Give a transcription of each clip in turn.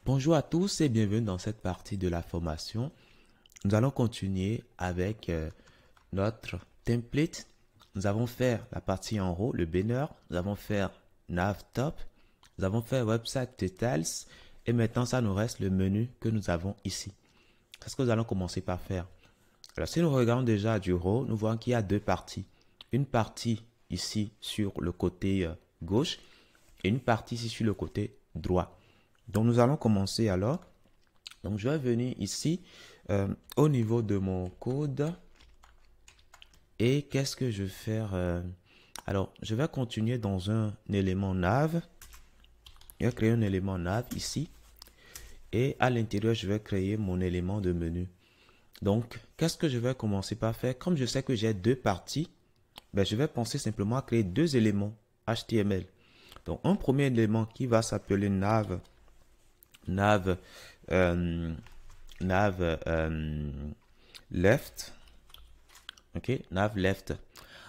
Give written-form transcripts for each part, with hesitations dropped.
Bonjour à tous et bienvenue dans cette partie de la formation. Nous allons continuer avec notre template. Nous avons fait la partie en haut, le banner. Nous avons fait nav top. Nous avons fait website details. Et maintenant, ça nous reste le menu que nous avons ici. C'est ce que nous allons commencer par faire. Alors, si nous regardons déjà du haut, nous voyons qu'il y a deux parties. Une partie ici sur le côté gauche et une partie ici sur le côté droit. Donc, nous allons commencer alors. Donc, je vais venir ici au niveau de mon code. Et qu'est-ce que je vais faire? Alors, je vais continuer dans un élément nav. Je vais créer un élément nav ici. Et à l'intérieur, je vais créer mon élément de menu. Donc, qu'est-ce que je vais commencer par faire? Comme je sais que j'ai deux parties, ben, je vais penser simplement à créer deux éléments HTML. Donc, un premier élément qui va s'appeler nav left. Ok, nav left.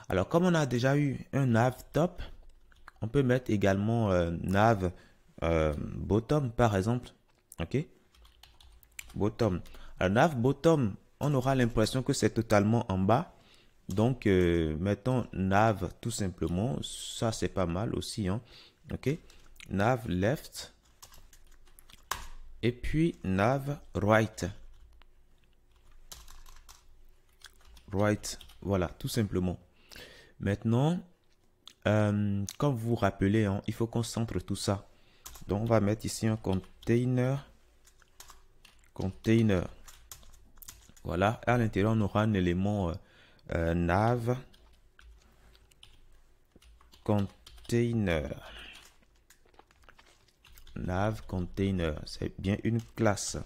Alors, comme on a déjà eu un nav top, on peut mettre également nav bottom, par exemple. Ok, bottom. Alors, nav bottom, on aura l'impression que c'est totalement en bas. Donc, mettons nav tout simplement. Ça, c'est pas mal aussi. Hein. Ok, nav left. Et puis nav right. Right. Voilà, tout simplement. Maintenant, comme vous vous rappelez, hein, il faut qu'on centre tout ça. Donc, on va mettre ici un container. Voilà. À l'intérieur, on aura un élément nav container. Nav container, c'est bien une classe.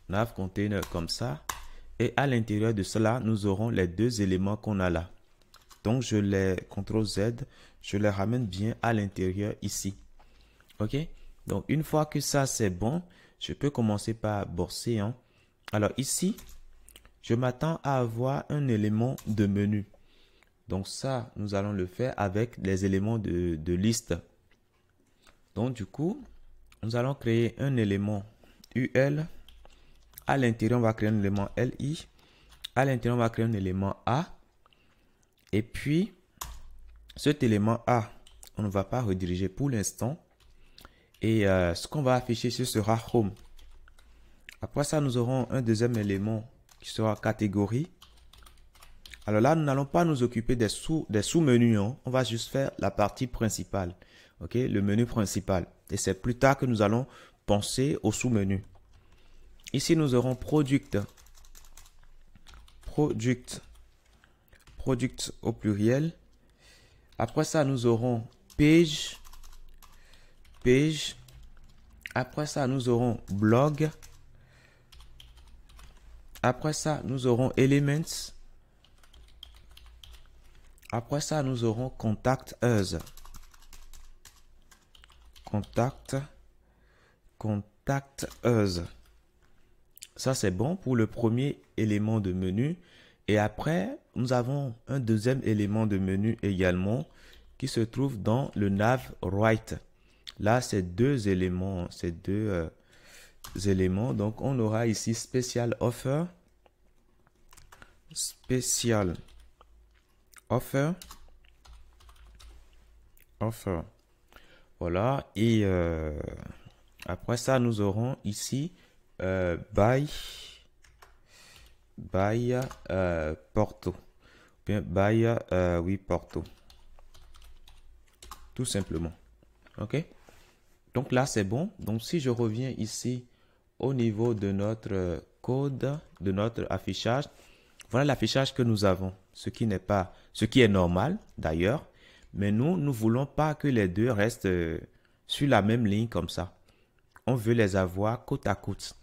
Nav container comme ça. Et à l'intérieur de cela, nous aurons les deux éléments qu'on a là. Donc, je les CTRL Z, je les ramène bien à l'intérieur ici. OK? Donc, une fois que ça, c'est bon, je peux commencer par bosser. Hein. Alors, ici, je m'attends à avoir un élément de menu. Donc, ça, nous allons le faire avec les éléments de liste. Donc, du coup, nous allons créer un élément UL. À l'intérieur, on va créer un élément LI. À l'intérieur, on va créer un élément A. Et puis, cet élément A, on ne va pas rediriger pour l'instant. Et ce qu'on va afficher, ce sera Home. Après ça, nous aurons un deuxième élément qui sera catégorie. Alors là, nous n'allons pas nous occuper des sous-menus. Hein. On va juste faire la partie principale. Ok, le menu principal. Et c'est plus tard que nous allons penser au sous-menu. Ici, nous aurons product au pluriel. Après ça, nous aurons page. Après ça, nous aurons blog. Après ça, nous aurons elements. Après ça, nous aurons contact us. Contact us. Ça, c'est bon pour le premier élément de menu. Et après, nous avons un deuxième élément de menu également qui se trouve dans le nav right. Là, c'est deux éléments. Donc, on aura ici special offer. Special offer. Voilà. Et après ça, nous aurons ici buy Porto. Bien, buy oui, Porto. Tout simplement. OK? Donc là, c'est bon. Donc, si je reviens ici au niveau de notre code, de notre affichage, voilà l'affichage que nous avons. Ce qui est normal d'ailleurs. Mais nous ne voulons pas que les deux restent sur la même ligne comme ça. On veut les avoir côte à côte.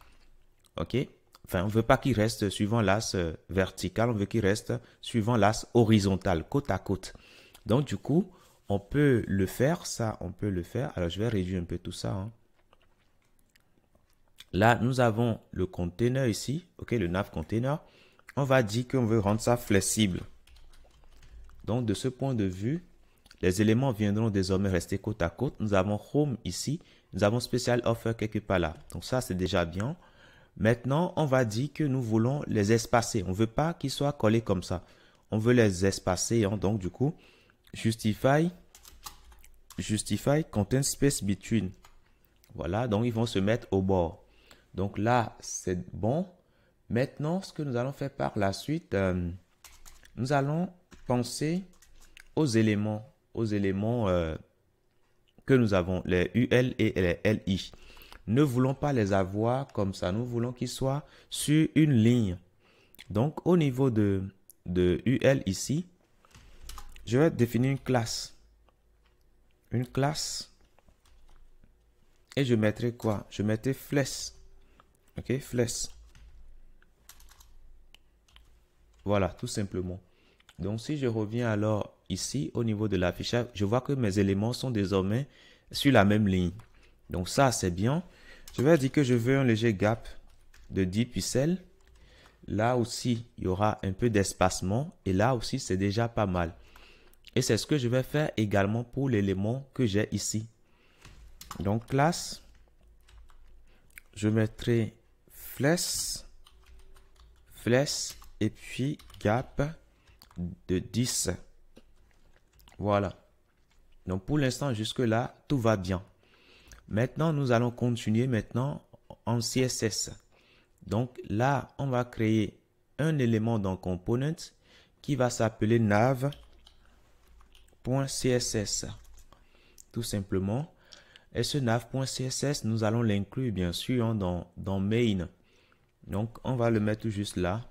OK? Enfin, on ne veut pas qu'ils restent suivant l'axe vertical. On veut qu'ils restent suivant l'axe horizontal, côte à côte. Donc, du coup, on peut le faire. Ça, on peut le faire. Alors, je vais réduire un peu tout ça. Hein. Là, nous avons le container ici. OK, le nav container. On va dire qu'on veut rendre ça flexible. Donc, de ce point de vue, Les éléments viendront désormais rester côte à côte. Nous avons Home ici. Nous avons Special Offer quelque part là. Donc ça, c'est déjà bien. Maintenant, on va dire que nous voulons les espacer. On ne veut pas qu'ils soient collés comme ça. On veut les espacer. Hein. Donc, du coup, justify content space between. Voilà, donc ils vont se mettre au bord. Donc là, c'est bon. Maintenant, ce que nous allons faire par la suite, nous allons penser aux éléments que nous avons, les UL et les LI. Ne voulons pas les avoir comme ça. Nous voulons qu'ils soient sur une ligne. Donc, au niveau de UL ici, je vais définir une classe. Une classe. Et je mettrai quoi? Je mettrai flèche. Ok, flèche. Voilà, tout simplement. Donc, si je reviens alors ici, au niveau de l'affichage, je vois que mes éléments sont désormais sur la même ligne. Donc, ça, c'est bien. Je vais dire que je veux un léger gap de 10 pixels. Là aussi, il y aura un peu d'espacement. Et là aussi, c'est déjà pas mal. Et c'est ce que je vais faire également pour l'élément que j'ai ici. Donc, classe, je mettrai flèche, et puis gap de 10. Voilà. Donc, pour l'instant, jusque-là, tout va bien. Maintenant, nous allons continuer maintenant en CSS. Donc, là, on va créer un élément dans Component qui va s'appeler nav.css. Tout simplement. Et ce nav.css, nous allons l'inclure, bien sûr, dans main. Donc, on va le mettre juste là.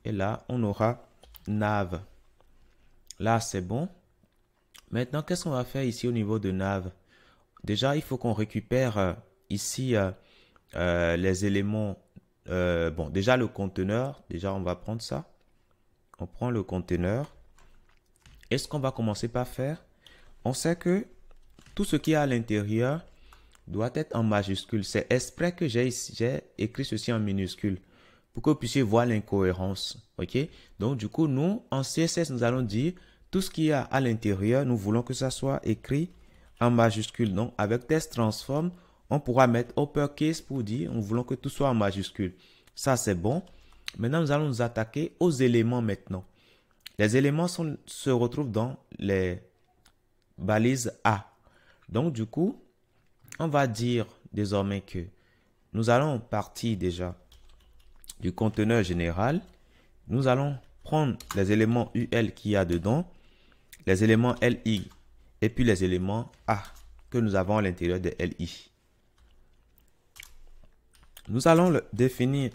Et là, on aura nav. Là, c'est bon. Maintenant, qu'est-ce qu'on va faire ici au niveau de nav? Déjà, il faut qu'on récupère ici les éléments. Bon, déjà le conteneur. Déjà, on va prendre ça. On prend le conteneur. Et ce qu'on va commencer par faire, on sait que tout ce qui est à l'intérieur doit être en majuscule. C'est exprès que j'ai écrit ceci en minuscule pour que vous puissiez voir l'incohérence. Ok? Donc, du coup, nous, en CSS, nous allons dire tout ce qu'il y a à l'intérieur, nous voulons que ça soit écrit en majuscule. Donc, avec test transform, on pourra mettre uppercase pour dire nous voulons que tout soit en majuscule. Ça, c'est bon. Maintenant, nous allons nous attaquer aux éléments maintenant. Les éléments se retrouvent dans les balises A. Donc, du coup, on va dire désormais que nous allons partir déjà du conteneur général. Nous allons prendre les éléments UL qu'il y a dedans, les éléments LI et puis les éléments A que nous avons à l'intérieur de LI. Nous allons définir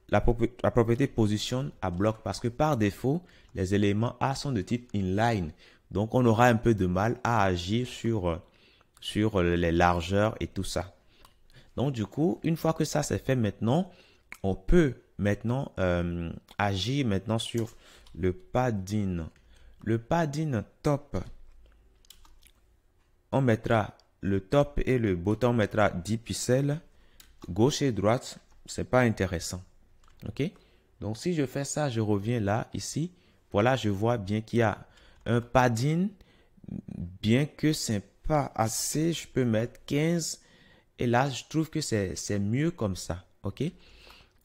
la propriété position à bloc parce que par défaut, les éléments A sont de type inline. Donc, on aura un peu de mal à agir sur les largeurs et tout ça. Donc, du coup, une fois que ça c'est fait maintenant, on peut maintenant agir maintenant sur le padding. Le padding top, on mettra le top et le bottom, on mettra 10 pixels. Gauche et droite, c'est pas intéressant. Ok? Donc, si je fais ça, je reviens là, ici. Voilà, je vois bien qu'il y a un padding. Bien que c'est pas assez, je peux mettre 15. Et là, je trouve que c'est mieux comme ça. Ok?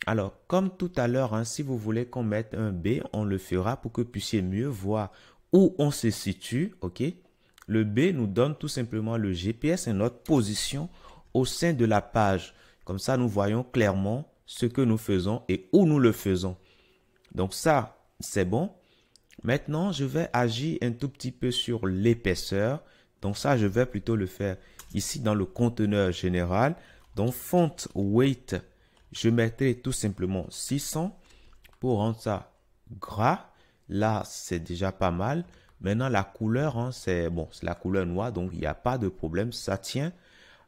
Alors, comme tout à l'heure, hein, si vous voulez qu'on mette un B, on le fera pour que vous puissiez mieux voir où on se situe. Ok? Le B nous donne tout simplement le GPS et notre position au sein de la page. Comme ça, nous voyons clairement ce que nous faisons et où nous le faisons. Donc ça, c'est bon. Maintenant, je vais agir un tout petit peu sur l'épaisseur. Donc ça, je vais plutôt le faire ici dans le conteneur général. Donc font weight, je mettrai tout simplement 600 pour rendre ça gras. Là, c'est déjà pas mal. Maintenant, la couleur, hein, c'est bon, c'est la couleur noire, donc il n'y a pas de problème, ça tient.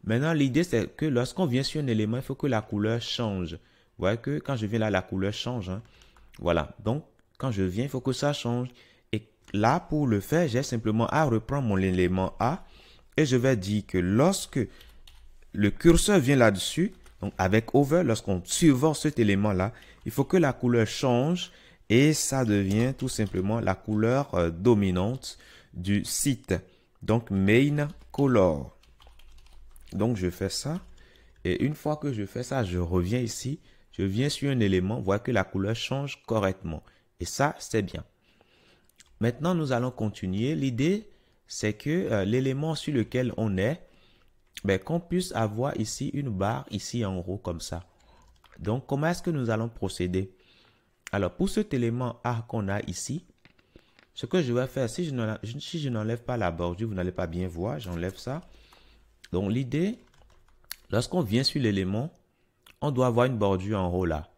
Maintenant, l'idée, c'est que lorsqu'on vient sur un élément, il faut que la couleur change. Vous voyez que quand je viens là, la couleur change. Hein. Voilà. Donc, quand je viens, il faut que ça change. Et là, pour le faire, j'ai simplement à reprendre mon élément A. Et je vais dire que lorsque le curseur vient là-dessus, donc avec over, lorsqu'on survole cet élément-là, il faut que la couleur change. Et ça devient tout simplement la couleur dominante du site. Donc, main color. Donc, je fais ça. Et une fois que je fais ça, je reviens ici. Je viens sur un élément, voyez que la couleur change correctement. Et ça, c'est bien. Maintenant, nous allons continuer. L'idée, c'est que l'élément sur lequel on est, ben, qu'on puisse avoir ici une barre ici en haut comme ça. Donc, comment est-ce que nous allons procéder? Alors, pour cet élément A qu'on a ici, ce que je vais faire, si je n'enlève pas la bordure, vous n'allez pas bien voir, j'enlève ça. Donc, l'idée, lorsqu'on vient sur l'élément, on doit avoir une bordure en haut là.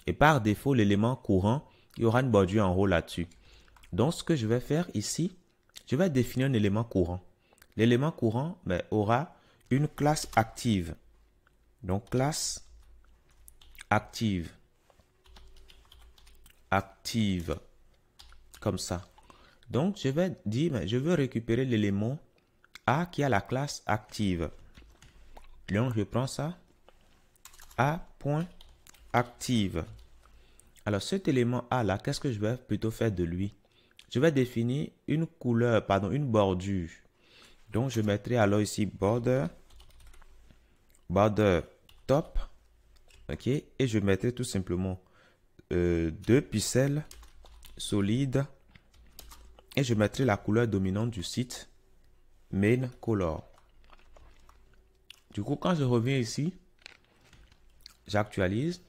Et par défaut, l'élément courant, il y aura une bordure en haut là-dessus. Donc, ce que je vais faire ici, je vais définir un élément courant. L'élément courant ben, aura une classe active. Donc, classe active. Active. Comme ça. Donc, je vais dire, ben, je veux récupérer l'élément A qui a la classe active. Donc, je prends ça. A.active. Alors, cet élément A là, qu'est-ce que je vais plutôt faire de lui? Je vais définir une couleur, pardon, une bordure. Donc, je mettrai alors ici border top. OK. Et je mettrai tout simplement 2 pixels solides. Et je mettrai la couleur dominante du site, main color. Du coup, quand je reviens ici, j'actualise.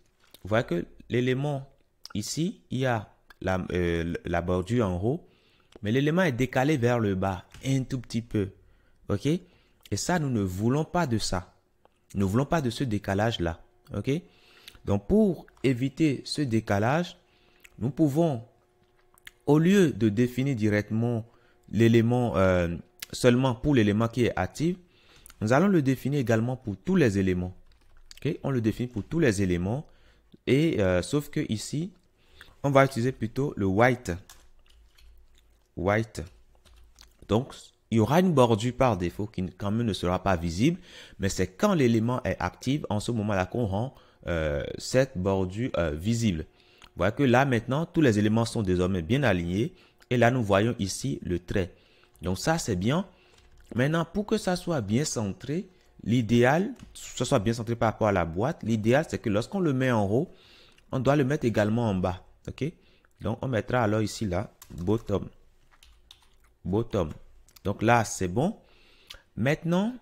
Vous voyez que l'élément ici, il y a la bordure en haut, mais l'élément est décalé vers le bas, un tout petit peu. OK? Et ça, nous ne voulons pas de ça. Nous ne voulons pas de ce décalage-là. OK? Donc, pour éviter ce décalage, nous pouvons, au lieu de définir directement l'élément seulement pour l'élément qui est actif, nous allons le définir également pour tous les éléments. Okay? On le définit pour tous les éléments. Et sauf que ici, on va utiliser plutôt le white. White. Donc, il y aura une bordure par défaut qui quand même ne sera pas visible. Mais c'est quand l'élément est actif, en ce moment-là, qu'on rend cette bordure visible. Vous voyez que là, maintenant, tous les éléments sont désormais bien alignés. Et là, nous voyons ici le trait. Donc, ça, c'est bien. Maintenant, pour que ça soit bien centré, l'idéal, que ce soit bien centré par rapport à la boîte, l'idéal, c'est que lorsqu'on le met en haut, on doit le mettre également en bas. OK? Donc, on mettra alors ici, là, bottom. Bottom. Donc là, c'est bon. Maintenant,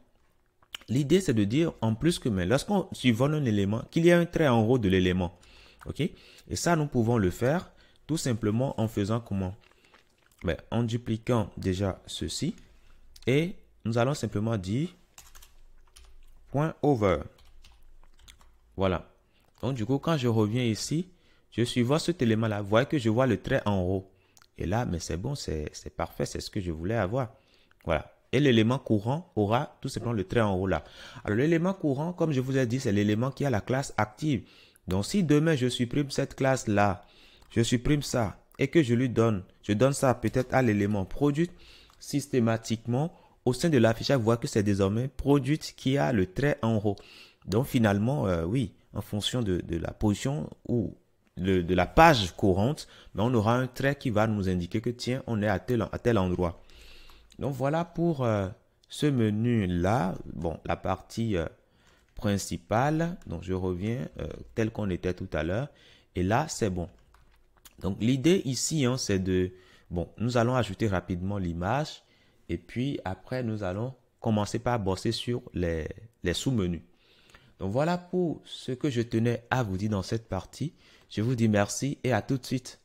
l'idée, c'est de dire, en plus que, mais lorsqu'on survole un élément, qu'il y ait un trait en haut de l'élément. OK? Et ça, nous pouvons le faire tout simplement en faisant comment? Ben, en dupliquant déjà ceci. Et nous allons simplement dire point over. Voilà. Donc, du coup, quand je reviens ici, je survole cet élément-là. Vous voyez que je vois le trait en haut. Et là, mais c'est bon, c'est parfait. C'est ce que je voulais avoir. Voilà. Et l'élément courant aura tout simplement le trait en haut là. Alors, l'élément courant, comme je vous ai dit, c'est l'élément qui a la classe active. Donc, si demain, je supprime cette classe-là, je supprime ça et que je donne ça peut-être à l'élément produit, systématiquement, au sein de l'affichage, vous voyez que c'est désormais produit qui a le trait en haut. Donc, finalement, oui, en fonction de la position ou de la page courante, mais on aura un trait qui va nous indiquer que, tiens, on est à tel endroit. Donc, voilà pour ce menu-là. Bon, la partie principale. Donc, je reviens tel qu'on était tout à l'heure. Et là, c'est bon. Donc, l'idée ici, hein, c'est de... Bon, nous allons ajouter rapidement l'image. Et puis, après, nous allons commencer par bosser sur les sous-menus. Donc, voilà pour ce que je tenais à vous dire dans cette partie. Je vous dis merci et à tout de suite.